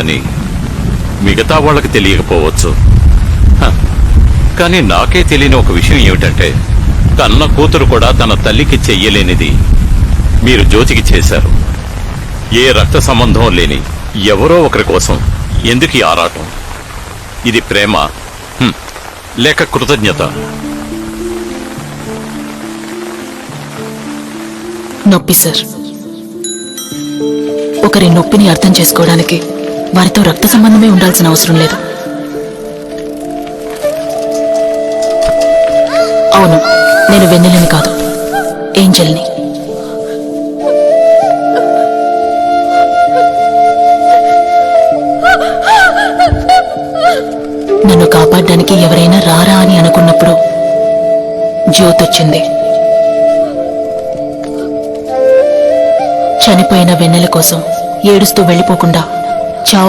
అని మిగతా వాళ్ళకి తెలియకపోవచ్చు. కానీ నాకే తెలియని ఒక విషయం ఏమిటంటే, కన్న కూతురు కూడా తన తల్లికి చెయ్యలేనిది మీరు జ్యోతికి చేశారు. ఏ రక్త సంబంధం లేని ఎవరో ఒకరి కోసం ఎందుకు ఈ ఆరాటం? ఇది ప్రేమ లేక కృతజ్ఞత? నొప్పి సార్. ఒకరి నొప్పిని అర్థం చేసుకోవడానికి వారితో రక్త సంబంధమే ఉండాల్సిన అవసరం లేదు. అవును, నేను వెన్నెలని కాదు, ఏంజల్ని. నన్ను కాపాడడానికి ఎవరైనా రారా అని అనుకున్నప్పుడు జ్యోతి వచ్చింది. చనిపోయిన వెన్నెల కోసం ఏడుస్తూ వెళ్ళిపోకుండా చావు